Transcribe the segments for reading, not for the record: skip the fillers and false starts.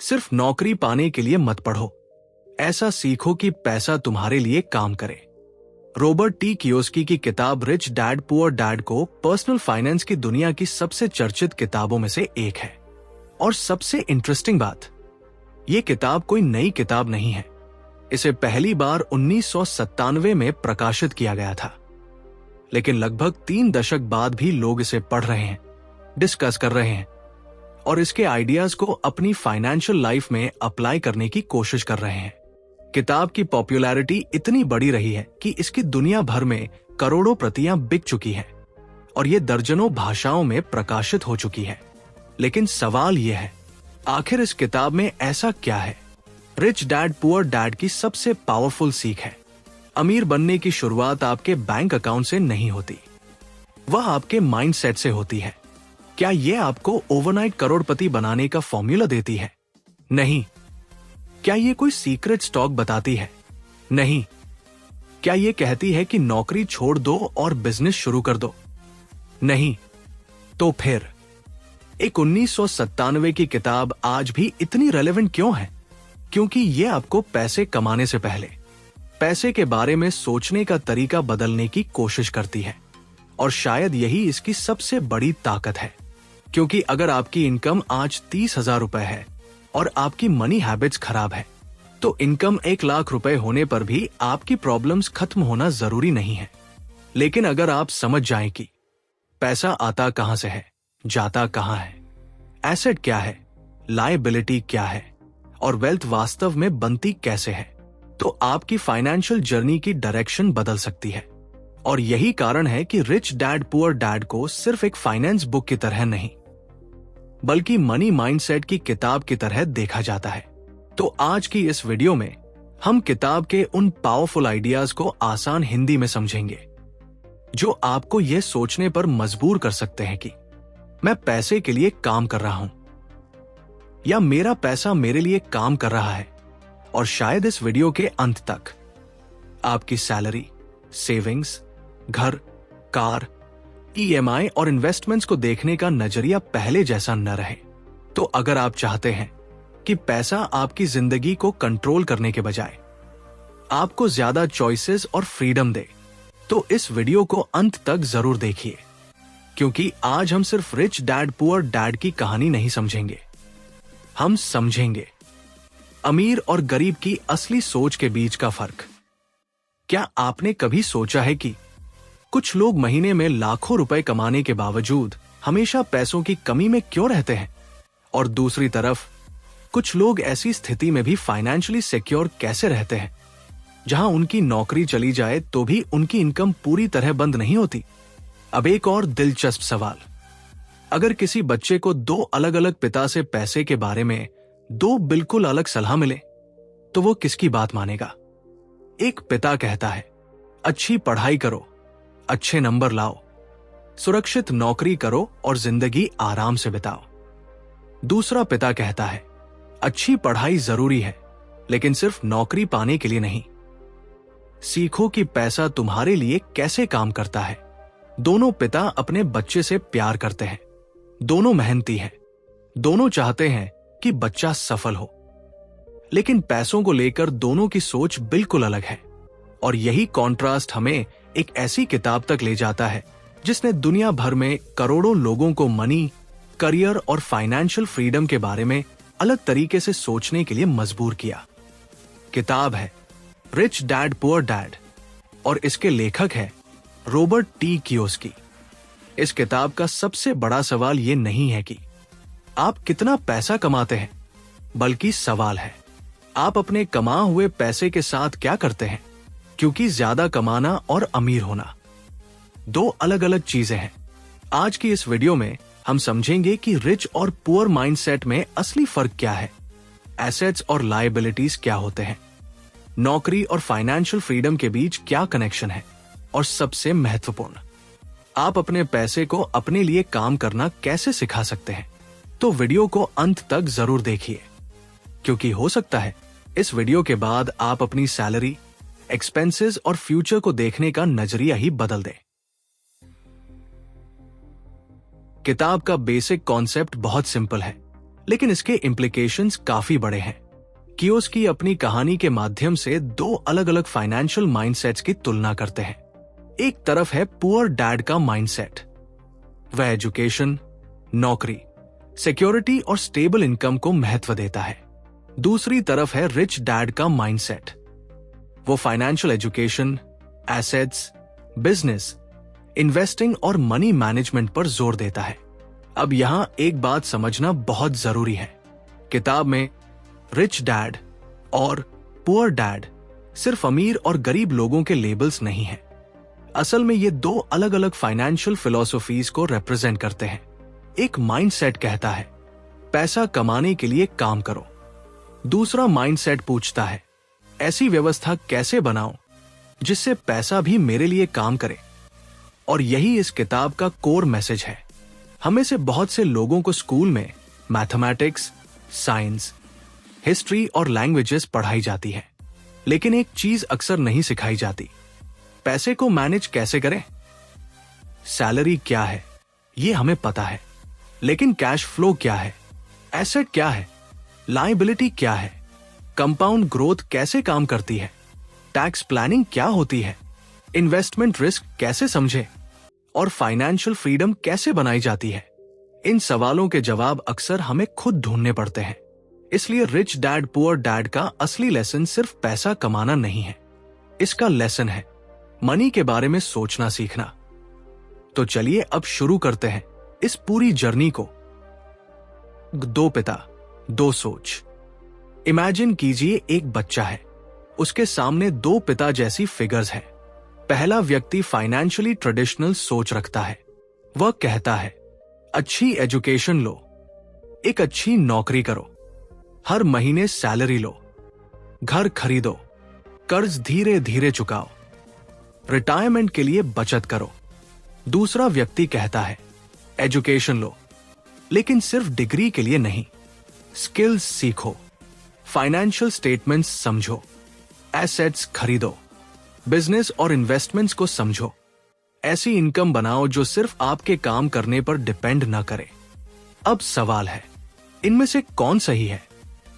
सिर्फ नौकरी पाने के लिए मत पढ़ो, ऐसा सीखो कि पैसा तुम्हारे लिए काम करे। रॉबर्ट टी कियोस्की की किताब रिच डैड पुअर डैड को पर्सनल फाइनेंस की दुनिया की सबसे चर्चित किताबों में से एक है। और सबसे इंटरेस्टिंग बात, ये किताब कोई नई किताब नहीं है। इसे पहली बार 1997 में प्रकाशित किया गया था, लेकिन लगभग 3 दशक बाद भी लोग इसे पढ़ रहे हैं, डिस्कस कर रहे हैं और इसके आइडियाज को अपनी फाइनेंशियल लाइफ में अप्लाई करने की कोशिश कर रहे हैं। किताब की पॉपुलैरिटी इतनी बड़ी रही है कि इसकी दुनिया भर में करोड़ों प्रतियां बिक चुकी हैं और ये दर्जनों भाषाओं में प्रकाशित हो चुकी है। लेकिन सवाल यह है, आखिर इस किताब में ऐसा क्या है? रिच डैड पुअर डैड की सबसे पावरफुल सीख है, अमीर बनने की शुरुआत आपके बैंक अकाउंट से नहीं होती, वह आपके माइंडसेट से होती है। क्या यह आपको ओवरनाइट करोड़पति बनाने का फॉर्मूला देती है? नहीं। क्या यह कोई सीक्रेट स्टॉक बताती है? नहीं। क्या यह कहती है कि नौकरी छोड़ दो और बिजनेस शुरू कर दो? नहीं। तो फिर एक 1997 की किताब आज भी इतनी रेलेवेंट क्यों है? क्योंकि यह आपको पैसे कमाने से पहले पैसे के बारे में सोचने का तरीका बदलने की कोशिश करती है। और शायद यही इसकी सबसे बड़ी ताकत है, क्योंकि अगर आपकी इनकम आज 30,000 रुपए है और आपकी मनी हैबिट्स खराब है, तो इनकम 1 लाख रुपए होने पर भी आपकी प्रॉब्लम्स खत्म होना जरूरी नहीं है। लेकिन अगर आप समझ जाएं कि पैसा आता कहां से है, जाता कहां है, एसेट क्या है, लायबिलिटी क्या है और वेल्थ वास्तव में बनती कैसे है, तो आपकी फाइनेंशियल जर्नी की डायरेक्शन बदल सकती है। और यही कारण है कि रिच डैड पुअर डैड को सिर्फ एक फाइनेंस बुक की तरह नहीं, बल्कि मनी माइंडसेट की किताब की तरह देखा जाता है। तो आज की इस वीडियो में हम किताब के उन पावरफुल आइडियाज को आसान हिंदी में समझेंगे, जो आपको यह सोचने पर मजबूर कर सकते हैं कि मैं पैसे के लिए काम कर रहा हूं या मेरा पैसा मेरे लिए काम कर रहा है। और शायद इस वीडियो के अंत तक आपकी सैलरी, सेविंग्स, घर, कार, ईएमआई और इन्वेस्टमेंट्स को देखने का नजरिया पहले जैसा न रहे। तो अगर आप चाहते हैं कि पैसा आपकी जिंदगी को कंट्रोल करने के बजाय आपको ज्यादा चॉइसेस और फ्रीडम दे, तो इस वीडियो को अंत तक जरूर देखिए, क्योंकि आज हम सिर्फ रिच डैड पुअर डैड की कहानी नहीं समझेंगे, हम समझेंगे अमीर और गरीब की असली सोच के बीच का फर्क। क्या आपने कभी सोचा है कि कुछ लोग महीने में लाखों रुपए कमाने के बावजूद हमेशा पैसों की कमी में क्यों रहते हैं, और दूसरी तरफ कुछ लोग ऐसी स्थिति में भी फाइनेंशियली सिक्योर कैसे रहते हैं, जहां उनकी नौकरी चली जाए तो भी उनकी इनकम पूरी तरह बंद नहीं होती? अब एक और दिलचस्प सवाल, अगर किसी बच्चे को 2 अलग अलग पिता से पैसे के बारे में 2 बिल्कुल अलग सलाह मिले, तो वो किसकी बात मानेगा? एक पिता कहता है, अच्छी पढ़ाई करो, अच्छे नंबर लाओ, सुरक्षित नौकरी करो और जिंदगी आराम से बिताओ। दूसरा पिता कहता है, अच्छी पढ़ाई जरूरी है, लेकिन सिर्फ नौकरी पाने के लिए नहीं। सीखो कि पैसा तुम्हारे लिए कैसे काम करता है। दोनों पिता अपने बच्चे से प्यार करते हैं, दोनों मेहनती हैं, दोनों चाहते हैं कि बच्चा सफल हो, लेकिन पैसों को लेकर दोनों की सोच बिल्कुल अलग है। और यही कॉन्ट्रास्ट हमें एक ऐसी किताब तक ले जाता है जिसने दुनिया भर में करोड़ों लोगों को मनी, करियर और फाइनेंशियल फ्रीडम के बारे में अलग तरीके से सोचने के लिए मजबूर किया। किताब है रिच डैड पुअर डैड और इसके लेखक है रॉबर्ट टी कियोस्की। इस किताब का सबसे बड़ा सवाल ये नहीं है कि आप कितना पैसा कमाते हैं, बल्कि सवाल है आप अपने कमा हुए पैसे के साथ क्या करते हैं, क्योंकि ज्यादा कमाना और अमीर होना 2 अलग अलग चीजें हैं। आज की इस वीडियो में हम समझेंगे कि रिच और पुअर माइंडसेट में असली फर्क क्या है, एसेट्स और लायबिलिटीज क्या होते हैं, नौकरी और फाइनेंशियल फ्रीडम के बीच क्या कनेक्शन है, और सबसे महत्वपूर्ण, आप अपने पैसे को अपने लिए काम करना कैसे सिखा सकते हैं। तो वीडियो को अंत तक जरूर देखिए, क्योंकि हो सकता है इस वीडियो के बाद आप अपनी सैलरी, एक्सपेंसेस और फ्यूचर को देखने का नजरिया ही बदल दें। किताब का बेसिक कॉन्सेप्ट बहुत सिंपल है, लेकिन इसके इम्प्लीकेशंस काफी बड़े हैं। कियोस्की अपनी कहानी के माध्यम से दो अलग अलग फाइनेंशियल माइंडसेट्स की तुलना करते हैं। एक तरफ है पुअर डैड का माइंडसेट, वह एजुकेशन, नौकरी, सिक्योरिटी और स्टेबल इनकम को महत्व देता है। दूसरी तरफ है रिच डैड का माइंडसेट, वो financial education, assets, business, investing और मनी मैनेजमेंट पर जोर देता है। अब यहां एक बात समझना बहुत जरूरी है। किताब में रिच डैड और पुअर डैड सिर्फ अमीर और गरीब लोगों के लेबल्स नहीं हैं। असल में ये दो अलग अलग फाइनेंशियल फिलॉसफीज को रिप्रेजेंट करते हैं। एक माइंडसेट कहता है पैसा कमाने के लिए काम करो, दूसरा माइंडसेट पूछता है ऐसी व्यवस्था कैसे बनाऊं जिससे पैसा भी मेरे लिए काम करे। और यही इस किताब का कोर मैसेज है। हमें से बहुत से लोगों को स्कूल में मैथमेटिक्स, साइंस, हिस्ट्री और लैंग्वेजेस पढ़ाई जाती है, लेकिन एक चीज अक्सर नहीं सिखाई जाती, पैसे को मैनेज कैसे करें। सैलरी क्या है ये हमें पता है, लेकिन कैश फ्लो क्या है, एसेट क्या है, लायबिलिटी क्या है, कंपाउंड ग्रोथ कैसे काम करती है, टैक्स प्लानिंग क्या होती है, इन्वेस्टमेंट रिस्क कैसे समझे और फाइनेंशियल फ्रीडम कैसे बनाई जाती है। इन सवालों के जवाब अक्सर हमें खुद ढूंढने पड़ते हैं। इसलिए रिच डैड पुअर डैड का असली लेसन सिर्फ पैसा कमाना नहीं है, इसका लेसन है मनी के बारे में सोचना सीखना। तो चलिए अब शुरू करते हैं इस पूरी जर्नी को। दो पिता, दो सोच। इमेजिन कीजिए एक बच्चा है, उसके सामने दो पिता जैसी फिगर्स है। पहला व्यक्ति फाइनेंशियली ट्रेडिशनल सोच रखता है। वह कहता है अच्छी एजुकेशन लो, एक अच्छी नौकरी करो, हर महीने सैलरी लो, घर खरीदो, कर्ज धीरे धीरे चुकाओ, रिटायरमेंट के लिए बचत करो। दूसरा व्यक्ति कहता है एजुकेशन लो, लेकिन सिर्फ डिग्री के लिए नहीं, स्किल्स सीखो, फाइनेंशियल स्टेटमेंट्स समझो, एसेट्स खरीदो, बिजनेस और इन्वेस्टमेंट्स को समझो। ऐसी इनकम बनाओ जो सिर्फ आपके काम करने पर डिपेंड न करे। अब सवाल है, इनमें से कौन सही है?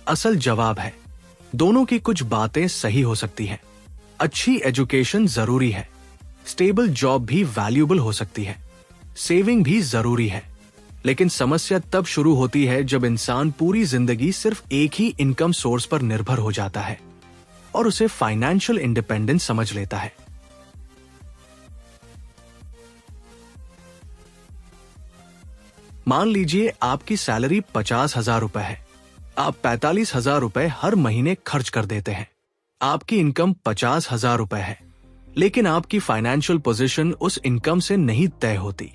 असल जवाब है दोनों की कुछ बातें सही हो सकती हैं। अच्छी एजुकेशन जरूरी है, स्टेबल जॉब भी वैल्यूएबल हो सकती है, सेविंग भी जरूरी है, लेकिन समस्या तब शुरू होती है जब इंसान पूरी जिंदगी सिर्फ एक ही इनकम सोर्स पर निर्भर हो जाता है और उसे फाइनेंशियल इंडिपेंडेंस समझ लेता है। मान लीजिए आपकी सैलरी 50,000 रुपए है, आप 45,000 रुपए हर महीने खर्च कर देते हैं। आपकी इनकम 50,000 रुपए है, लेकिन आपकी फाइनेंशियल पोजीशन उस इनकम से नहीं तय होती।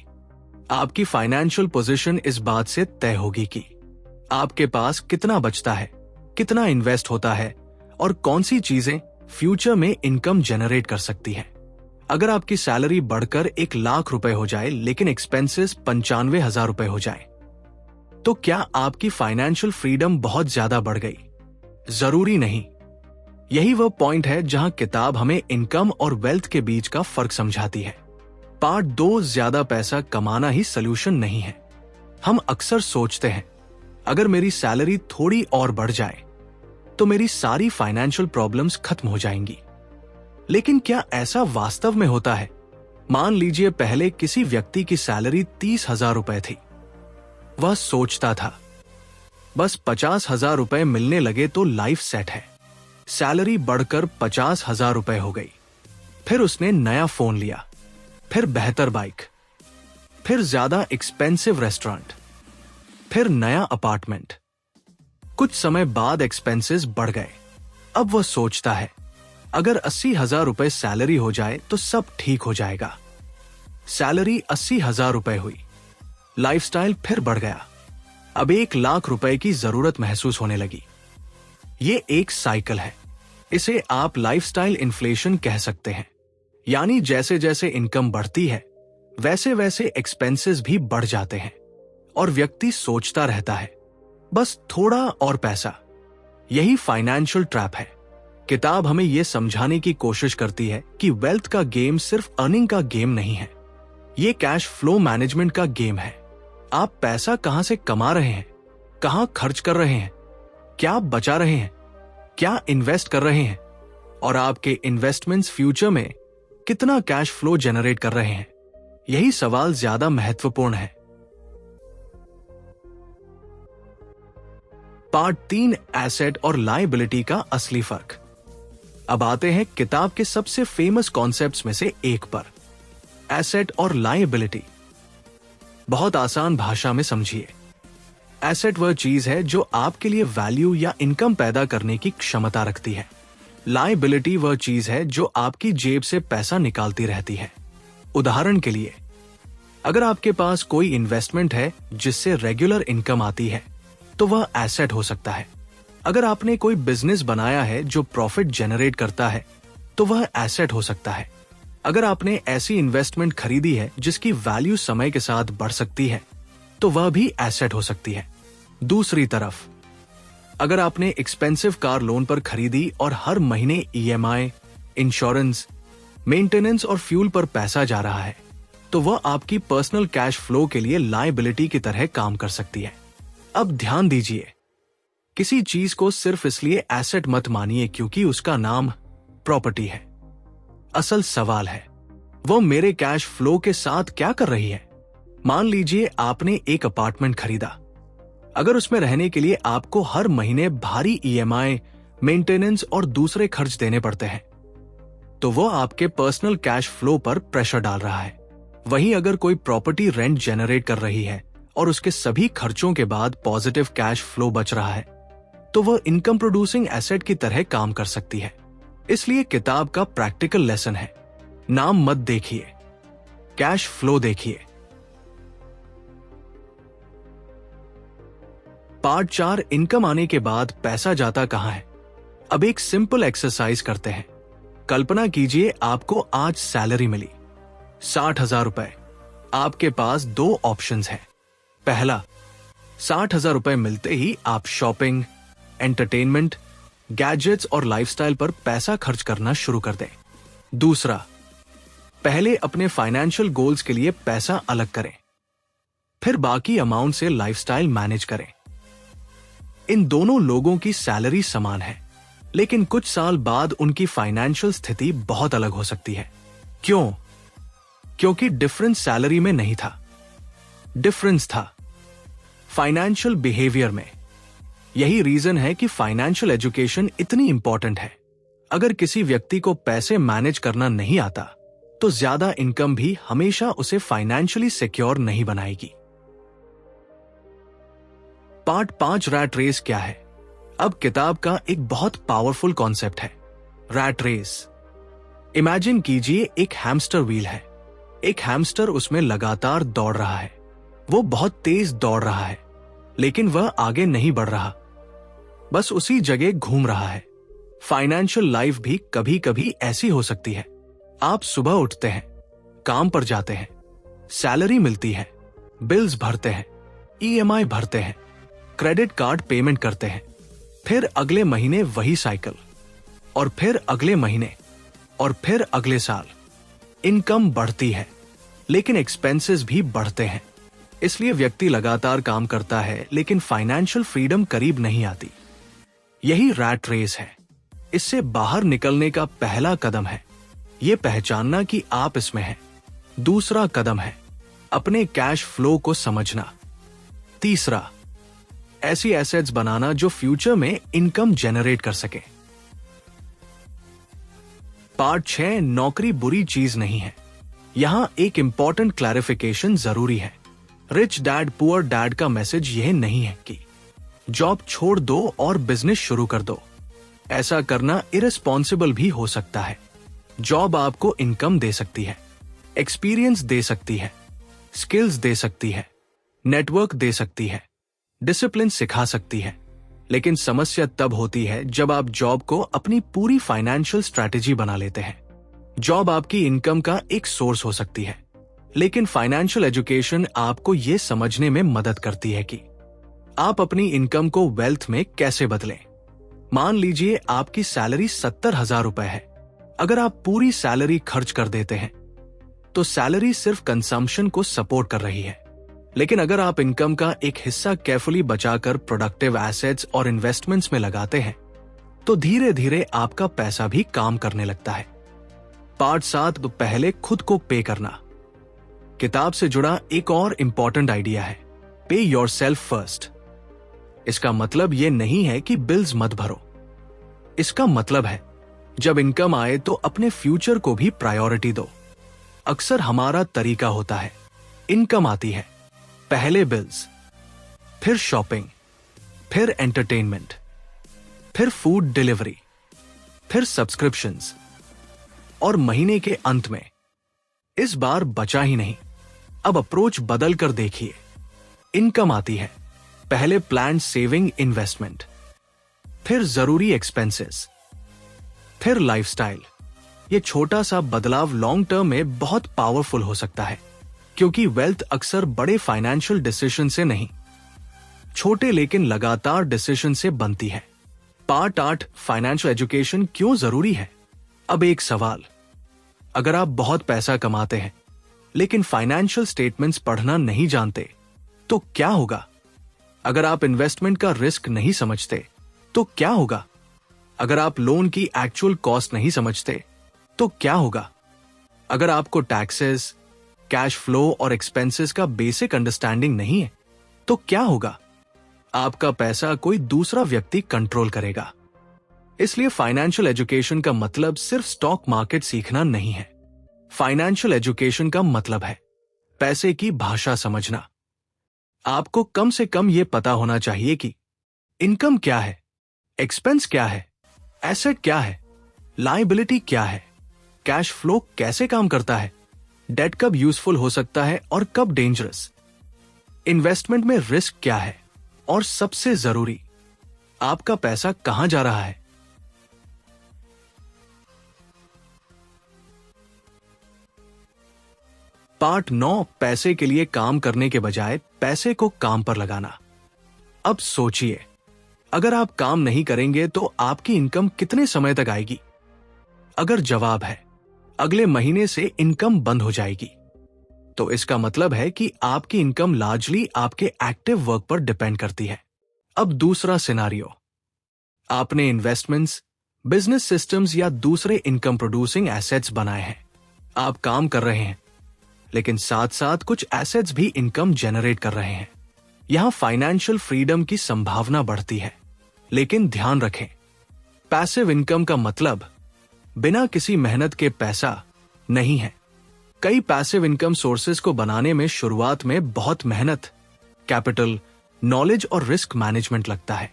आपकी फाइनेंशियल पोजीशन इस बात से तय होगी कि आपके पास कितना बचता है, कितना इन्वेस्ट होता है और कौन सी चीजें फ्यूचर में इनकम जनरेट कर सकती हैं। अगर आपकी सैलरी बढ़कर 1,00,000 रुपए हो जाए लेकिन एक्सपेंसेस 95,000 रुपए हो जाए, तो क्या आपकी फाइनेंशियल फ्रीडम बहुत ज्यादा बढ़ गई? जरूरी नहीं। यही वह पॉइंट है जहां किताब हमें इनकम और वेल्थ के बीच का फर्क समझाती है। पार्ट 2, ज्यादा पैसा कमाना ही सोल्यूशन नहीं है। हम अक्सर सोचते हैं अगर मेरी सैलरी थोड़ी और बढ़ जाए तो मेरी सारी फाइनेंशियल प्रॉब्लम्स खत्म हो जाएंगी। लेकिन क्या ऐसा वास्तव में होता है? मान लीजिए पहले किसी व्यक्ति की सैलरी 30,000 रुपए थी। वह सोचता था बस 50,000 रुपए मिलने लगे तो लाइफ सेट है। सैलरी बढ़कर 50,000 रुपए हो गई। फिर उसने नया फोन लिया, फिर बेहतर बाइक, फिर ज्यादा एक्सपेंसिव रेस्टोरेंट, फिर नया अपार्टमेंट। कुछ समय बाद एक्सपेंसेस बढ़ गए। अब वह सोचता है अगर 80,000 रुपए सैलरी हो जाए तो सब ठीक हो जाएगा। सैलरी 80,000 रुपए हुई, लाइफस्टाइल फिर बढ़ गया। अब 1,00,000 रुपए की जरूरत महसूस होने लगी। ये एक साइकिल है। इसे आप लाइफस्टाइल इन्फ्लेशन कह सकते हैं। यानी जैसे जैसे इनकम बढ़ती है वैसे वैसे एक्सपेंसेस भी बढ़ जाते हैं और व्यक्ति सोचता रहता है बस थोड़ा और पैसा। यही फाइनेंशियल ट्रैप है। किताब हमें यह समझाने की कोशिश करती है कि वेल्थ का गेम सिर्फ अर्निंग का गेम नहीं है, ये कैश फ्लो मैनेजमेंट का गेम है। आप पैसा कहां से कमा रहे हैं, कहां खर्च कर रहे हैं, क्या बचा रहे हैं, क्या इन्वेस्ट कर रहे हैं और आपके इन्वेस्टमेंट्स फ्यूचर में कितना कैश फ्लो जनरेट कर रहे हैं, यही सवाल ज्यादा महत्वपूर्ण है। पार्ट 3, एसेट और लायबिलिटी का असली फर्क। अब आते हैं किताब के सबसे फेमस कॉन्सेप्ट्स में से एक पर, एसेट और लायबिलिटी। बहुत आसान भाषा में समझिए। एसेट वह चीज है जो आपके लिए वैल्यू या इनकम पैदा करने की क्षमता रखती है। लायबिलिटी वह चीज है जो आपकी जेब से पैसा निकालती रहती है। उदाहरण के लिए, अगर आपके पास कोई इन्वेस्टमेंट है जिससे रेगुलर इनकम आती है तो वह एसेट हो सकता है। अगर आपने कोई बिजनेस बनाया है जो प्रॉफिट जनरेट करता है तो वह एसेट हो सकता है। अगर आपने ऐसी इन्वेस्टमेंट खरीदी है जिसकी वैल्यू समय के साथ बढ़ सकती है तो वह भी एसेट हो सकती है। दूसरी तरफ, अगर आपने एक्सपेंसिव कार लोन पर खरीदी और हर महीने ईएमआई, इंश्योरेंस, मेंटेनेंस और फ्यूल पर पैसा जा रहा है तो वह आपकी पर्सनल कैश फ्लो के लिए लायबिलिटी की तरह काम कर सकती है। अब ध्यान दीजिए, किसी चीज को सिर्फ इसलिए एसेट मत मानिए क्योंकि उसका नाम प्रॉपर्टी है। असल सवाल है, वो मेरे कैश फ्लो के साथ क्या कर रही है। मान लीजिए आपने एक अपार्टमेंट खरीदा। अगर उसमें रहने के लिए आपको हर महीने भारी ईएमआई, मेंटेनेंस और दूसरे खर्च देने पड़ते हैं तो वो आपके पर्सनल कैश फ्लो पर प्रेशर डाल रहा है। वहीं अगर कोई प्रॉपर्टी रेंट जनरेट कर रही है और उसके सभी खर्चों के बाद पॉजिटिव कैश फ्लो बच रहा है तो वह इनकम प्रोड्यूसिंग एसेट की तरह काम कर सकती है। इसलिए किताब का प्रैक्टिकल लेसन है, नाम मत देखिए, कैश फ्लो देखिए। पार्ट 4, इनकम आने के बाद पैसा जाता कहां है। अब एक सिंपल एक्सरसाइज करते हैं। कल्पना कीजिए आपको आज सैलरी मिली 60,000 रुपए। आपके पास 2 ऑप्शंस हैं। पहला, 60,000 रुपए मिलते ही आप शॉपिंग, एंटरटेनमेंट, गैजेट्स और लाइफस्टाइल पर पैसा खर्च करना शुरू कर दें। दूसरा, पहले अपने फाइनेंशियल गोल्स के लिए पैसा अलग करें, फिर बाकी अमाउंट से लाइफस्टाइल मैनेज करें। इन दोनों लोगों की सैलरी समान है, लेकिन कुछ साल बाद उनकी फाइनेंशियल स्थिति बहुत अलग हो सकती है। क्यों? क्योंकि डिफरेंस सैलरी में नहीं था, डिफरेंस था फाइनेंशियल बिहेवियर में। यही रीजन है कि फाइनेंशियल एजुकेशन इतनी इंपॉर्टेंट है। अगर किसी व्यक्ति को पैसे मैनेज करना नहीं आता तो ज्यादा इनकम भी हमेशा उसे फाइनेंशियली सिक्योर नहीं बनाएगी। पार्ट 5, रैट रेस क्या है। अब किताब का एक बहुत पावरफुल कॉन्सेप्ट है, रैट रेस। इमेजिन कीजिए एक हैमस्टर व्हील है। एक हैमस्टर उसमें लगातार दौड़ रहा है। वो बहुत तेज दौड़ रहा है, लेकिन वह आगे नहीं बढ़ रहा, बस उसी जगह घूम रहा है। फाइनेंशियल लाइफ भी कभी कभी ऐसी हो सकती है। आप सुबह उठते हैं, काम पर जाते हैं, सैलरी मिलती है, बिल्स भरते हैं, ईएमआई भरते हैं, क्रेडिट कार्ड पेमेंट करते हैं, फिर अगले महीने वही साइकिल, और फिर अगले महीने, और फिर अगले साल। इनकम बढ़ती है लेकिन एक्सपेंसेस भी बढ़ते हैं। इसलिए व्यक्ति लगातार काम करता है लेकिन फाइनेंशियल फ्रीडम करीब नहीं आती। यही रैट रेस है। इससे बाहर निकलने का पहला कदम है यह पहचानना कि आप इसमें हैं। दूसरा कदम है अपने कैश फ्लो को समझना। तीसरा, ऐसी एसेट्स बनाना जो फ्यूचर में इनकम जनरेट कर सके। पार्ट 6, नौकरी बुरी चीज नहीं है। यहां एक इंपॉर्टेंट क्लैरिफिकेशन जरूरी है। रिच डैड पुअर डैड का मैसेज यह नहीं है कि जॉब छोड़ दो और बिजनेस शुरू कर दो। ऐसा करना इरेस्पॉन्सिबल भी हो सकता है। जॉब आपको इनकम दे सकती है, एक्सपीरियंस दे सकती है, स्किल्स दे सकती है, नेटवर्क दे सकती है, डिसिप्लिन सिखा सकती है, लेकिन समस्या तब होती है जब आप जॉब को अपनी पूरी फाइनेंशियल स्ट्रैटेजी बना लेते हैं। जॉब आपकी इनकम का एक सोर्स हो सकती है, लेकिन फाइनेंशियल एजुकेशन आपको यह समझने में मदद करती है कि आप अपनी इनकम को वेल्थ में कैसे बदलें। मान लीजिए आपकी सैलरी 70,000 रुपए है। अगर आप पूरी सैलरी खर्च कर देते हैं तो सैलरी सिर्फ कंजम्पशन को सपोर्ट कर रही है, लेकिन अगर आप इनकम का एक हिस्सा केयरफुली बचाकर प्रोडक्टिव एसेट्स और इन्वेस्टमेंट्स में लगाते हैं तो धीरे धीरे आपका पैसा भी काम करने लगता है। पार्ट 7, पहले खुद को पे करना। किताब से जुड़ा एक और इंपॉर्टेंट आइडिया है, पे योरसेल्फ फर्स्ट। इसका मतलब यह नहीं है कि बिल्स मत भरो। इसका मतलब है जब इनकम आए तो अपने फ्यूचर को भी प्रायोरिटी दो। अक्सर हमारा तरीका होता है, इनकम आती है, पहले बिल्स, फिर शॉपिंग, फिर एंटरटेनमेंट, फिर फूड डिलीवरी, फिर सब्सक्रिप्शंस, और महीने के अंत में इस बार बचा ही नहीं। अब अप्रोच बदल कर देखिए। इनकम आती है, पहले प्लान सेविंग इन्वेस्टमेंट, फिर जरूरी एक्सपेंसेस, फिर लाइफस्टाइल। यह छोटा सा बदलाव लॉन्ग टर्म में बहुत पावरफुल हो सकता है, क्योंकि वेल्थ अक्सर बड़े फाइनेंशियल डिसीजन से नहीं, छोटे लेकिन लगातार डिसीजन से बनती है। पार्ट 8, फाइनेंशियल एजुकेशन क्यों जरूरी है। अब एक सवाल, अगर आप बहुत पैसा कमाते हैं लेकिन फाइनेंशियल स्टेटमेंट्स पढ़ना नहीं जानते तो क्या होगा? अगर आप इन्वेस्टमेंट का रिस्क नहीं समझते तो क्या होगा? अगर आप लोन की एक्चुअल कॉस्ट नहीं समझते तो क्या होगा? अगर आपको टैक्सेस, कैश फ्लो और एक्सपेंसेस का बेसिक अंडरस्टैंडिंग नहीं है तो क्या होगा? आपका पैसा कोई दूसरा व्यक्ति कंट्रोल करेगा। इसलिए फाइनेंशियल एजुकेशन का मतलब सिर्फ स्टॉक मार्केट सीखना नहीं है। फाइनेंशियल एजुकेशन का मतलब है पैसे की भाषा समझना। आपको कम से कम यह पता होना चाहिए कि इनकम क्या है, एक्सपेंस क्या है, एसेट क्या है, लायबिलिटी क्या है, कैश फ्लो कैसे काम करता है, डेट कब यूजफुल हो सकता है और कब डेंजरस, इन्वेस्टमेंट में रिस्क क्या है, और सबसे जरूरी, आपका पैसा कहां जा रहा है। पार्ट 9, पैसे के लिए काम करने के बजाय पैसे को काम पर लगाना। अब सोचिए, अगर आप काम नहीं करेंगे तो आपकी इनकम कितने समय तक आएगी? अगर जवाब है अगले महीने से इनकम बंद हो जाएगी, तो इसका मतलब है कि आपकी इनकम लार्जली आपके एक्टिव वर्क पर डिपेंड करती है। अब दूसरा सिनारियो, आपने इन्वेस्टमेंट्स, बिजनेस सिस्टम्स या दूसरे इनकम प्रोड्यूसिंग एसेट्स बनाए हैं। आप काम कर रहे हैं लेकिन साथ साथ कुछ एसेट्स भी इनकम जनरेट कर रहे हैं। यहां फाइनेंशियल फ्रीडम की संभावना बढ़ती है। लेकिन ध्यान रखें, पैसिव इनकम का मतलब बिना किसी मेहनत के पैसा नहीं है। कई पैसिव इनकम सोर्सेज को बनाने में शुरुआत में बहुत मेहनत, कैपिटल, नॉलेज और रिस्क मैनेजमेंट लगता है।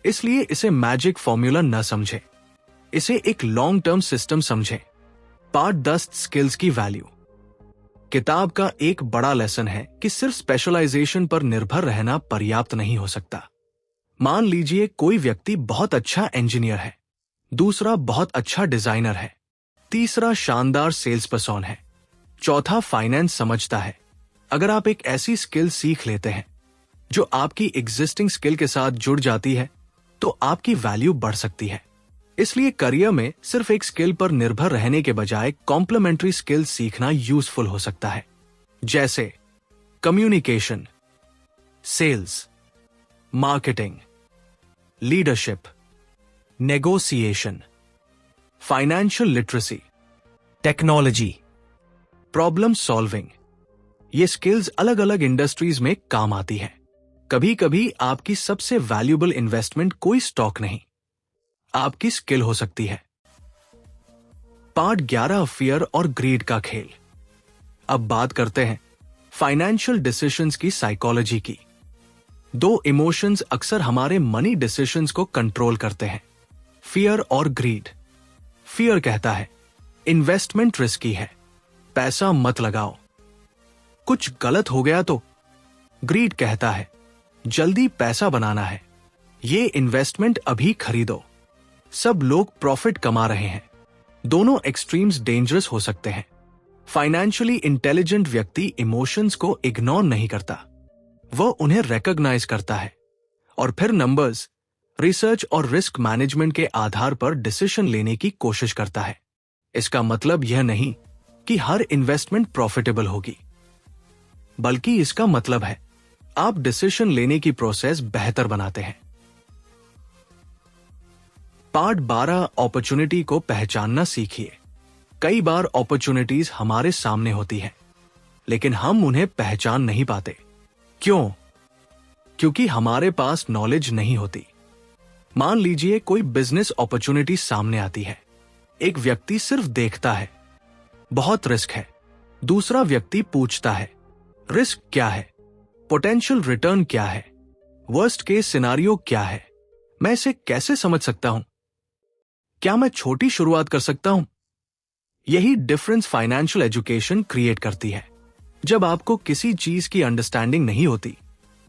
इसलिए इसे मैजिक फॉर्मूला न समझे, इसे एक लॉन्ग टर्म सिस्टम समझे। पार्ट 10, स्किल्स की वैल्यू। किताब का एक बड़ा लेसन है कि सिर्फ स्पेशलाइजेशन पर निर्भर रहना पर्याप्त नहीं हो सकता। मान लीजिए कोई व्यक्ति बहुत अच्छा इंजीनियर है, दूसरा बहुत अच्छा डिजाइनर है, तीसरा शानदार सेल्स पर्सन है, चौथा फाइनेंस समझता है। अगर आप एक ऐसी स्किल सीख लेते हैं जो आपकी एग्जिस्टिंग स्किल के साथ जुड़ जाती है तो आपकी वैल्यू बढ़ सकती है। इसलिए करियर में सिर्फ एक स्किल पर निर्भर रहने के बजाय कॉम्प्लीमेंट्री स्किल सीखना यूजफुल हो सकता है, जैसे communication, sales, marketing, leadership, negotiation, financial literacy, technology, problem solving. ये स्किल्स अलग अलग इंडस्ट्रीज में काम आती है। कभी कभी आपकी सबसे वैल्यूएबल इन्वेस्टमेंट कोई स्टॉक नहीं, आपकी स्किल हो सकती है। पार्ट 11, फियर और ग्रीड का खेल। अब बात करते हैं फाइनेंशियल डिसीजंस की साइकोलॉजी की। दो इमोशंस अक्सर हमारे मनी डिसीजंस को कंट्रोल करते हैं, फियर और ग्रीड। फियर कहता है इन्वेस्टमेंट रिस्की है, पैसा मत लगाओ, कुछ गलत हो गया तो। ग्रीड कहता है जल्दी पैसा बनाना है, ये इन्वेस्टमेंट अभी खरीदो, सब लोग प्रॉफिट कमा रहे हैं। दोनों एक्सट्रीम्स डेंजरस हो सकते हैं। फाइनेंशियली इंटेलिजेंट व्यक्ति इमोशंस को इग्नोर नहीं करता, वह उन्हें रिकॉग्नाइज करता है और फिर नंबर्स, रिसर्च और रिस्क मैनेजमेंट के आधार पर डिसीजन लेने की कोशिश करता है। इसका मतलब यह नहीं कि हर इन्वेस्टमेंट प्रॉफिटेबल होगी। बल्कि इसका मतलब है आप डिसीजन लेने की प्रोसेस बेहतर बनाते हैं। पार्ट 12, अपॉर्चुनिटी को पहचानना सीखिए। कई बार अपॉर्चुनिटीज हमारे सामने होती हैं, लेकिन हम उन्हें पहचान नहीं पाते। क्यों? क्योंकि हमारे पास नॉलेज नहीं होती। मान लीजिए कोई बिजनेस अपॉर्चुनिटी सामने आती है। एक व्यक्ति सिर्फ देखता है, बहुत रिस्क है। दूसरा व्यक्ति पूछता है, रिस्क क्या है? पोटेंशियल रिटर्न क्या है? वर्स्ट केस सिनारियो क्या है? मैं इसे कैसे समझ सकता हूं? क्या मैं छोटी शुरुआत कर सकता हूं? यही डिफरेंस फाइनेंशियल एजुकेशन क्रिएट करती है। जब आपको किसी चीज की अंडरस्टैंडिंग नहीं होती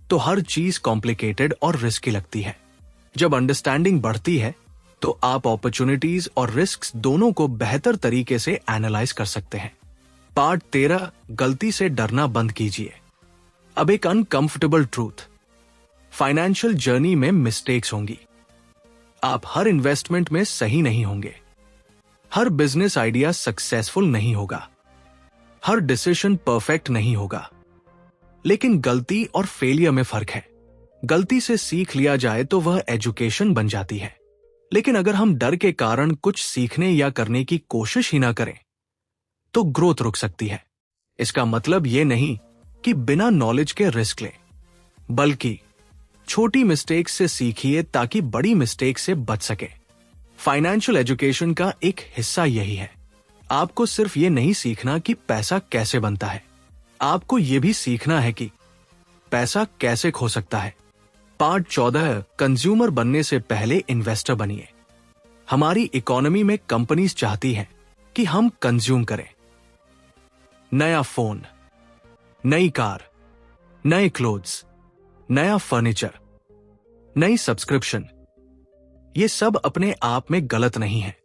तो हर चीज कॉम्प्लिकेटेड और रिस्की लगती है। जब अंडरस्टैंडिंग बढ़ती है तो आप अपॉर्चुनिटीज और रिस्क्स दोनों को बेहतर तरीके से एनालाइज कर सकते हैं। पार्ट 13, गलती से डरना बंद कीजिए। अब एक अनकंफर्टेबल ट्रूथ, फाइनेंशियल जर्नी में मिस्टेक्स होंगी। आप हर इन्वेस्टमेंट में सही नहीं होंगे, हर बिजनेस आइडिया सक्सेसफुल नहीं होगा, हर डिसीजन परफेक्ट नहीं होगा। लेकिन गलती और फेलियर में फर्क है। गलती से सीख लिया जाए तो वह एजुकेशन बन जाती है, लेकिन अगर हम डर के कारण कुछ सीखने या करने की कोशिश ही ना करें तो ग्रोथ रुक सकती है। इसका मतलब यह नहीं कि बिना नॉलेज के रिस्क लें, बल्कि छोटी मिस्टेक से सीखिए ताकि बड़ी मिस्टेक से बच सके। फाइनेंशियल एजुकेशन का एक हिस्सा यही है। आपको सिर्फ ये नहीं सीखना कि पैसा कैसे बनता है, आपको यह भी सीखना है कि पैसा कैसे खो सकता है। पार्ट 14, कंज्यूमर बनने से पहले इन्वेस्टर बनिए। हमारी इकोनॉमी में कंपनीज चाहती हैं कि हम कंज्यूम करें। नया फोन, नई कार, नए क्लोथ्स, नया फर्नीचर, नई सब्सक्रिप्शन, ये सब अपने आप में गलत नहीं है।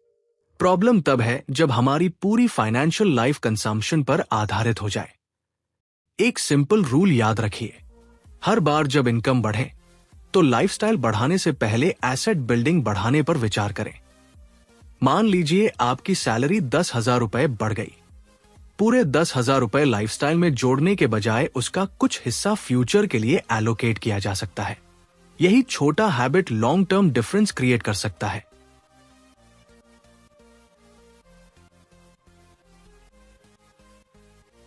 प्रॉब्लम तब है जब हमारी पूरी फाइनेंशियल लाइफ कंजम्पशन पर आधारित हो जाए। एक सिंपल रूल याद रखिए, हर बार जब इनकम बढ़े तो लाइफस्टाइल बढ़ाने से पहले एसेट बिल्डिंग बढ़ाने पर विचार करें। मान लीजिए आपकी सैलरी 10,000 रुपए बढ़ गई। पूरे 10,000 रुपए लाइफस्टाइल में जोड़ने के बजाय उसका कुछ हिस्सा फ्यूचर के लिए एलोकेट किया जा सकता है। यही छोटा habit long term difference create कर सकता है।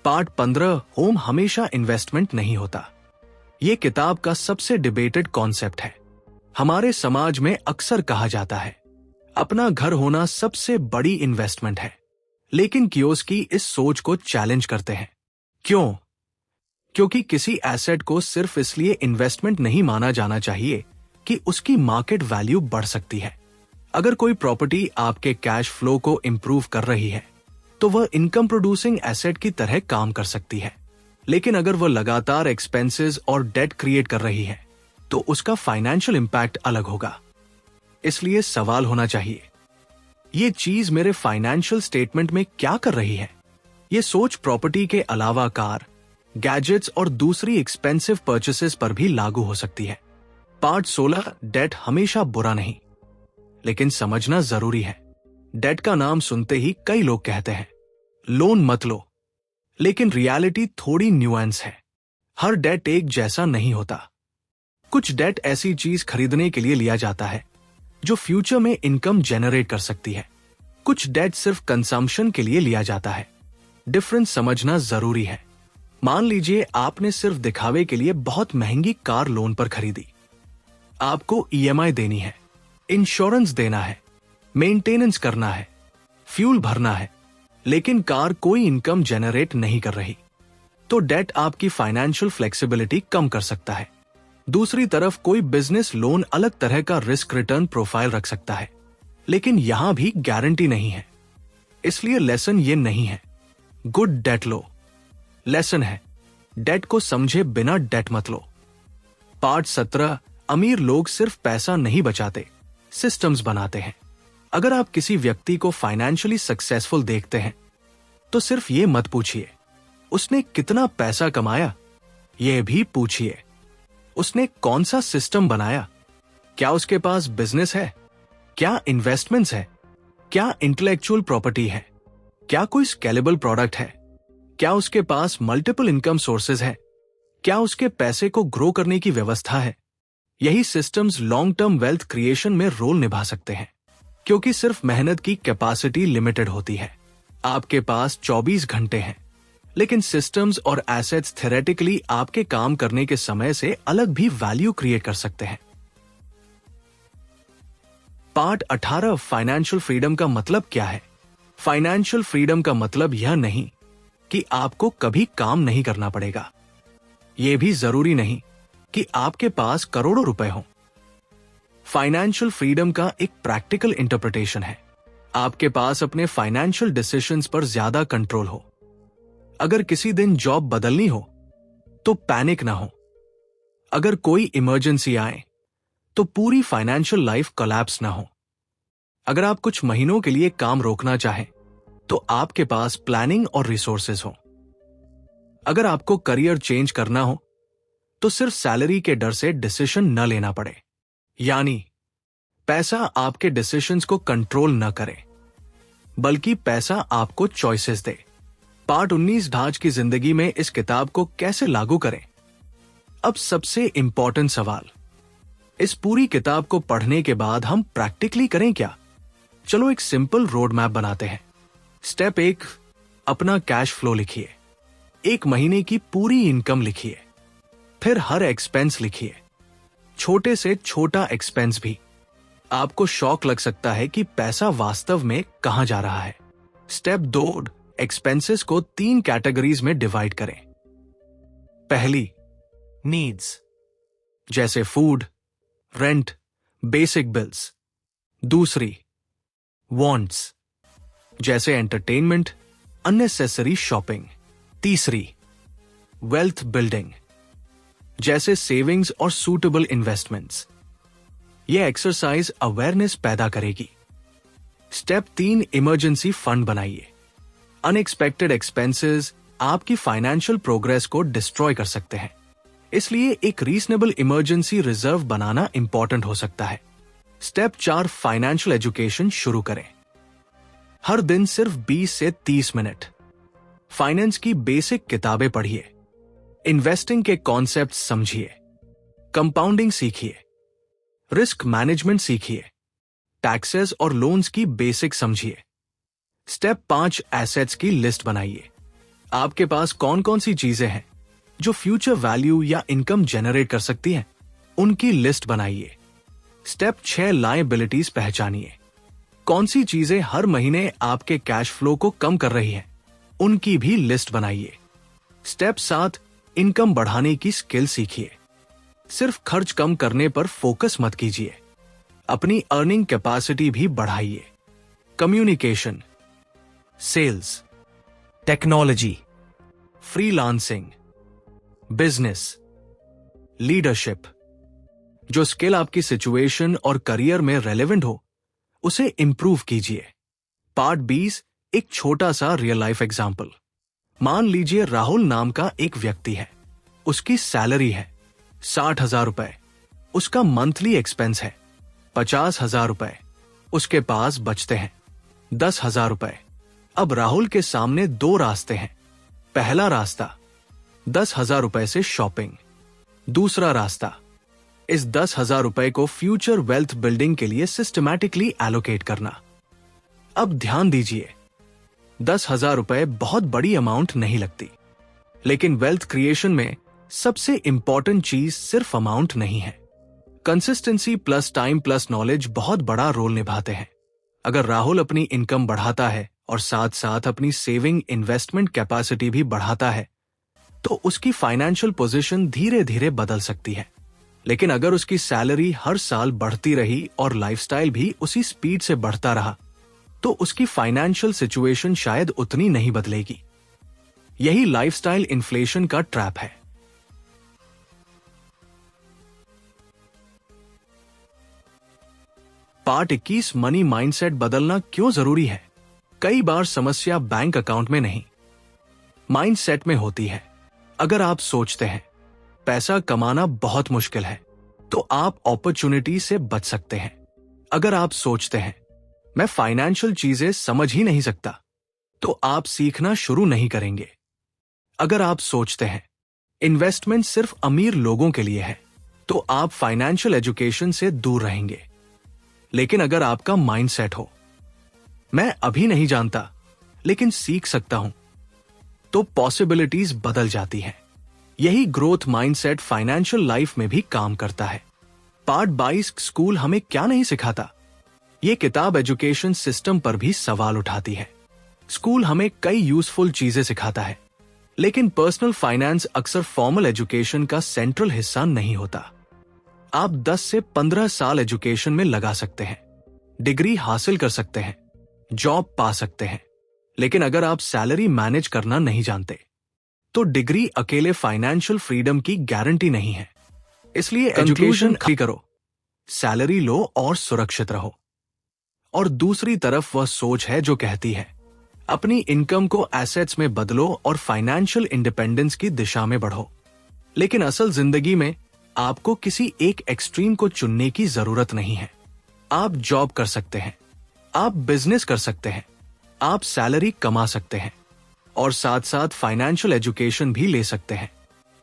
पार्ट 15, होम हमेशा इन्वेस्टमेंट नहीं होता। यह किताब का सबसे डिबेटेड कॉन्सेप्ट है। हमारे समाज में अक्सर कहा जाता है अपना घर होना सबसे बड़ी इन्वेस्टमेंट है, लेकिन कियोस्की इस सोच को चैलेंज करते हैं। क्यों? क्योंकि किसी एसेट को सिर्फ इसलिए इन्वेस्टमेंट नहीं माना जाना चाहिए कि उसकी मार्केट वैल्यू बढ़ सकती है। अगर कोई प्रॉपर्टी आपके कैश फ्लो को इंप्रूव कर रही है तो वह इनकम प्रोड्यूसिंग एसेट की तरह काम कर सकती है, लेकिन अगर वह लगातार एक्सपेंसेस और डेट क्रिएट कर रही है तो उसका फाइनेंशियल इंपैक्ट अलग होगा। इसलिए सवाल होना चाहिए, ये चीज मेरे फाइनेंशियल स्टेटमेंट में क्या कर रही है? ये सोच प्रॉपर्टी के अलावा कार, गैजेट्स और दूसरी एक्सपेंसिव परचेसेस पर भी लागू हो सकती है। पार्ट 16, डेट हमेशा बुरा नहीं, लेकिन समझना जरूरी है। डेट का नाम सुनते ही कई लोग कहते हैं लोन मत लो, लेकिन रियलिटी थोड़ी न्यूएंस है। हर डेट एक जैसा नहीं होता। कुछ डेट ऐसी चीज खरीदने के लिए लिया जाता है जो फ्यूचर में इनकम जनरेट कर सकती है। कुछ डेट सिर्फ कंजम्पशन के लिए लिया जाता है। डिफरेंस समझना जरूरी है। मान लीजिए आपने सिर्फ दिखावे के लिए बहुत महंगी कार लोन पर खरीदी। आपको ईएमआई देनी है, इंश्योरेंस देना है, मेंटेनेंस करना है, फ्यूल भरना है, लेकिन कार कोई इनकम जनरेट नहीं कर रही, तो डेट आपकी फाइनेंशियल फ्लेक्सिबिलिटी कम कर सकता है। दूसरी तरफ कोई बिजनेस लोन अलग तरह का रिस्क रिटर्न प्रोफाइल रख सकता है, लेकिन यहां भी गारंटी नहीं है। इसलिए लेसन ये नहीं है गुड डेट लो, लेसन है डेट को समझे बिना डेट मत लो। पार्ट 17, अमीर लोग सिर्फ पैसा नहीं बचाते, सिस्टम्स बनाते हैं। अगर आप किसी व्यक्ति को फाइनेंशियली सक्सेसफुल देखते हैं तो सिर्फ ये मत पूछिए उसने कितना पैसा कमाया, यह भी पूछिए उसने कौन सा सिस्टम बनाया। क्या उसके पास बिजनेस है, क्या इन्वेस्टमेंट्स है, क्या इंटेलेक्चुअल प्रॉपर्टी है, क्या कोई स्केलेबल प्रोडक्ट है, क्या उसके पास मल्टीपल इनकम सोर्सेज है। क्या उसके पैसे को ग्रो करने की व्यवस्था है? यही systems long term wealth creation में रोल निभा सकते हैं, क्योंकि सिर्फ मेहनत की कैपेसिटी लिमिटेड होती है। आपके पास 24 घंटे हैं, लेकिन सिस्टम्स और एसेट्स थ्योरेटिकली आपके काम करने के समय से अलग भी वैल्यू क्रिएट कर सकते हैं। पार्ट 18 फाइनेंशियल फ्रीडम का मतलब क्या है? फाइनेंशियल फ्रीडम का मतलब यह नहीं कि आपको कभी काम नहीं करना पड़ेगा। यह भी जरूरी नहीं कि आपके पास करोड़ों रुपए हों। फाइनेंशियल फ्रीडम का एक प्रैक्टिकल इंटरप्रिटेशन है आपके पास अपने फाइनेंशियल डिसीजंस पर ज्यादा कंट्रोल हो। अगर किसी दिन जॉब बदलनी हो तो पैनिक ना हो। अगर कोई इमरजेंसी आए तो पूरी फाइनेंशियल लाइफ कोलैप्स ना हो। अगर आप कुछ महीनों के लिए काम रोकना चाहें तो आपके पास प्लानिंग और रिसोर्सेज हो। अगर आपको करियर चेंज करना हो तो सिर्फ सैलरी के डर से डिसीजन न लेना पड़े। यानी पैसा आपके डिसीजंस को कंट्रोल न करे, बल्कि पैसा आपको चॉइसेस दे। पार्ट 19 ढांच की जिंदगी में इस किताब को कैसे लागू करें? अब सबसे इंपॉर्टेंट सवाल, इस पूरी किताब को पढ़ने के बाद हम प्रैक्टिकली करें क्या? चलो एक सिंपल रोड मैप बनाते हैं। स्टेप 1, अपना कैश फ्लो लिखिए। एक महीने की पूरी इनकम लिखिए, फिर हर एक्सपेंस लिखिए, छोटे से छोटा एक्सपेंस भी। आपको शॉक लग सकता है कि पैसा वास्तव में कहां जा रहा है। स्टेप 2, एक्सपेंसेस को 3 कैटेगरीज में डिवाइड करें। पहली, नीड्स, जैसे फूड, रेंट, बेसिक बिल्स। दूसरी, वांट्स, जैसे एंटरटेनमेंट, अननेसेसरी शॉपिंग। तीसरी, वेल्थ बिल्डिंग, जैसे सेविंग्स और सूटेबल इन्वेस्टमेंट्स। यह एक्सरसाइज अवेयरनेस पैदा करेगी। स्टेप 3, इमरजेंसी फंड बनाइए। अनएक्सपेक्टेड एक्सपेंसेस आपकी फाइनेंशियल प्रोग्रेस को डिस्ट्रॉय कर सकते हैं, इसलिए एक रीजनेबल इमरजेंसी रिजर्व बनाना इंपॉर्टेंट हो सकता है। स्टेप 4, फाइनेंशियल एजुकेशन शुरू करें। हर दिन सिर्फ 20 से 30 मिनट फाइनेंस की बेसिक किताबें पढ़िए, इन्वेस्टिंग के कॉन्सेप्ट समझिए, कंपाउंडिंग सीखिए, रिस्क मैनेजमेंट सीखिए, टैक्सेस और लोन्स की बेसिक समझिए। स्टेप 5, एसेट्स की लिस्ट बनाइए। आपके पास कौन कौन सी चीजें हैं जो फ्यूचर वैल्यू या इनकम जनरेट कर सकती हैं, उनकी लिस्ट बनाइए। स्टेप 6, लायबिलिटीज पहचानिए। कौन सी चीजें हर महीने आपके कैश फ्लो को कम कर रही हैं, उनकी भी लिस्ट बनाइए। स्टेप 7, इनकम बढ़ाने की स्किल सीखिए। सिर्फ खर्च कम करने पर फोकस मत कीजिए, अपनी अर्निंग कैपेसिटी भी बढ़ाइए। Communication, sales, technology, freelancing, business, leadership. जो स्किल आपकी सिचुएशन और करियर में रेलेवेंट हो उसे इंप्रूव कीजिए। पार्ट 20, एक छोटा सा रियल लाइफ एग्जाम्पल। मान लीजिए राहुल नाम का एक व्यक्ति है। उसकी सैलरी है 60,000 रुपए। उसका मंथली एक्सपेंस है 50,000 रुपए। उसके पास बचते हैं 10,000 रुपए। अब राहुल के सामने 2 रास्ते हैं। पहला रास्ता, 10,000 रुपए से शॉपिंग। दूसरा रास्ता, इस 10,000 रुपए को फ्यूचर वेल्थ बिल्डिंग के लिए सिस्टमैटिकली एलोकेट करना। अब ध्यान दीजिए, 10,000 रुपए बहुत बड़ी अमाउंट नहीं लगती, लेकिन वेल्थ क्रिएशन में सबसे इंपॉर्टेंट चीज सिर्फ अमाउंट नहीं है। Consistency plus time plus knowledge बहुत बड़ा रोल निभाते हैं। अगर राहुल अपनी इनकम बढ़ाता है और साथ साथ अपनी सेविंग इन्वेस्टमेंट कैपेसिटी भी बढ़ाता है तो उसकी फाइनेंशियल पोजीशन धीरे धीरे बदल सकती है। लेकिन अगर उसकी सैलरी हर साल बढ़ती रही और लाइफस्टाइल भी उसी स्पीड से बढ़ता रहा तो उसकी फाइनेंशियल सिचुएशन शायद उतनी नहीं बदलेगी। यही लाइफस्टाइल इन्फ्लेशन का ट्रैप है। पार्ट 21, मनी माइंडसेट बदलना क्यों जरूरी है? कई बार समस्या बैंक अकाउंट में नहीं, माइंडसेट में होती है। अगर आप सोचते हैं पैसा कमाना बहुत मुश्किल है तो आप अपॉर्चुनिटी से बच सकते हैं। अगर आप सोचते हैं मैं फाइनेंशियल चीजें समझ ही नहीं सकता तो आप सीखना शुरू नहीं करेंगे। अगर आप सोचते हैं इन्वेस्टमेंट सिर्फ अमीर लोगों के लिए है, तो आप फाइनेंशियल एजुकेशन से दूर रहेंगे। लेकिन अगर आपका माइंडसेट हो, मैं अभी नहीं जानता लेकिन सीख सकता हूं, तो पॉसिबिलिटीज बदल जाती हैं। यही ग्रोथ माइंडसेट फाइनेंशियल लाइफ में भी काम करता है। पार्ट 22 स्कूल हमें क्या नहीं सिखाता। यह किताब एजुकेशन सिस्टम पर भी सवाल उठाती है। स्कूल हमें कई यूजफुल चीजें सिखाता है, लेकिन पर्सनल फाइनेंस अक्सर फॉर्मल एजुकेशन का सेंट्रल हिस्सा नहीं होता। आप 10 से 15 साल एजुकेशन में लगा सकते हैं, डिग्री हासिल कर सकते हैं, जॉब पा सकते हैं, लेकिन अगर आप सैलरी मैनेज करना नहीं जानते, तो डिग्री अकेले फाइनेंशियल फ्रीडम की गारंटी नहीं है। इसलिए एजुकेशन करो, सैलरी लो और सुरक्षित रहो। और दूसरी तरफ वह सोच है जो कहती है अपनी इनकम को एसेट्स में बदलो और फाइनेंशियल इंडिपेंडेंस की दिशा में बढ़ो। लेकिन असल जिंदगी में आपको किसी एक एक्सट्रीम को चुनने की जरूरत नहीं है। आप जॉब कर सकते हैं, आप बिजनेस कर सकते हैं, आप सैलरी कमा सकते हैं और साथ साथ फाइनेंशियल एजुकेशन भी ले सकते हैं।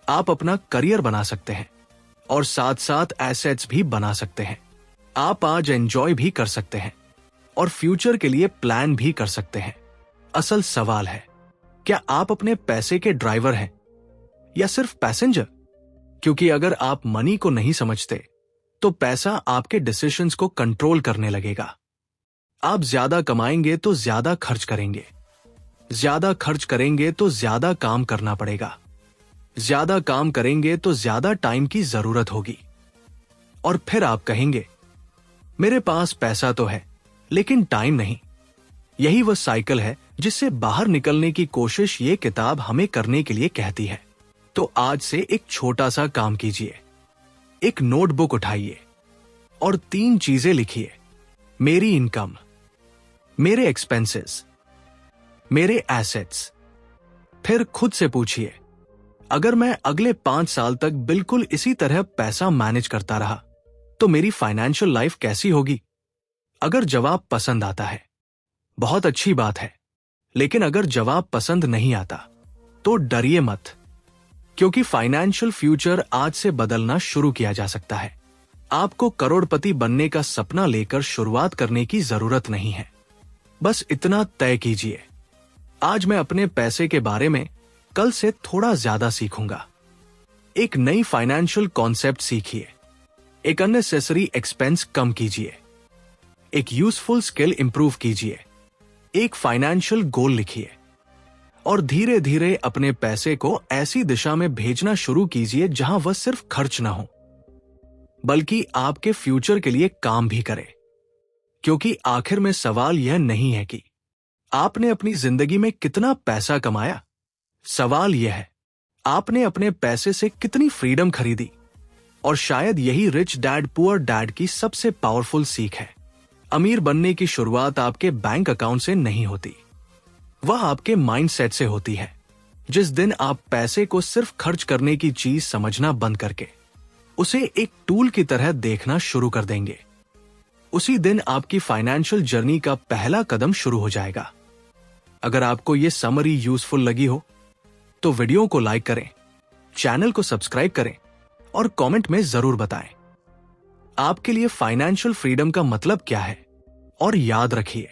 आप अपना करियर बना सकते हैं और साथ साथ एसेट्स भी बना सकते हैं। आप आज एंजॉय भी कर सकते हैं और फ्यूचर के लिए प्लान भी कर सकते हैं। असल सवाल है, क्या आप अपने पैसे के ड्राइवर हैं या सिर्फ पैसेंजर? क्योंकि अगर आप मनी को नहीं समझते, तो पैसा आपके डिसीजंस को कंट्रोल करने लगेगा। आप ज्यादा कमाएंगे तो ज्यादा खर्च करेंगे, ज्यादा खर्च करेंगे तो ज्यादा काम करना पड़ेगा, ज्यादा काम करेंगे तो ज्यादा टाइम की जरूरत होगी, और फिर आप कहेंगे मेरे पास पैसा तो है लेकिन टाइम नहीं। यही वह साइकिल है जिससे बाहर निकलने की कोशिश ये किताब हमें करने के लिए कहती है। तो आज से एक छोटा सा काम कीजिए, एक नोटबुक उठाइए और 3 चीजें लिखिए। मेरी इनकम, मेरे एक्सपेंसेस, मेरे एसेट्स। फिर खुद से पूछिए, अगर मैं अगले 5 साल तक बिल्कुल इसी तरह पैसा मैनेज करता रहा, तो मेरी फाइनेंशियल लाइफ कैसी होगी? अगर जवाब पसंद आता है, बहुत अच्छी बात है, लेकिन अगर जवाब पसंद नहीं आता, तो डरिए मत, क्योंकि फाइनेंशियल फ्यूचर आज से बदलना शुरू किया जा सकता है। आपको करोड़पति बनने का सपना लेकर शुरुआत करने की जरूरत नहीं है। बस इतना तय कीजिए, आज मैं अपने पैसे के बारे में कल से थोड़ा ज्यादा सीखूंगा। एक नई फाइनेंशियल कॉन्सेप्ट सीखिए, एक अननेसेसरी एक्सपेंस कम कीजिए, एक यूजफुल स्किल इंप्रूव कीजिए, एक फाइनेंशियल गोल लिखिए और धीरे धीरे अपने पैसे को ऐसी दिशा में भेजना शुरू कीजिए जहां वह सिर्फ खर्च ना हो, बल्कि आपके फ्यूचर के लिए काम भी करे। क्योंकि आखिर में सवाल यह नहीं है कि आपने अपनी जिंदगी में कितना पैसा कमाया, सवाल यह है आपने अपने पैसे से कितनी फ्रीडम खरीदी। और शायद यही रिच डैड पुअर डैड की सबसे पावरफुल सीख है। अमीर बनने की शुरुआत आपके बैंक अकाउंट से नहीं होती, वह आपके माइंडसेट से होती है। जिस दिन आप पैसे को सिर्फ खर्च करने की चीज समझना बंद करके उसे एक टूल की तरह देखना शुरू कर देंगे, उसी दिन आपकी फाइनेंशियल जर्नी का पहला कदम शुरू हो जाएगा। अगर आपको यह समरी यूजफुल लगी हो, तो वीडियो को लाइक करें, चैनल को सब्सक्राइब करें और कमेंट में जरूर बताएं आपके लिए फाइनेंशियल फ्रीडम का मतलब क्या है। और याद रखिए,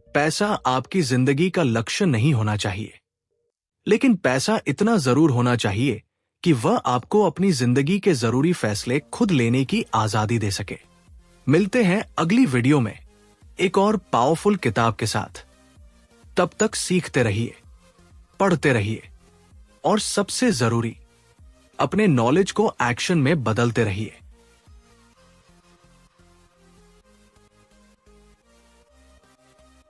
पैसा आपकी जिंदगी का लक्ष्य नहीं होना चाहिए, लेकिन पैसा इतना जरूर होना चाहिए कि वह आपको अपनी जिंदगी के जरूरी फैसले खुद लेने की आजादी दे सके। मिलते हैं अगली वीडियो में एक और पावरफुल किताब के साथ। तब तक सीखते रहिए, पढ़ते रहिए और सबसे जरूरी, अपने नॉलेज को एक्शन में बदलते रहिए।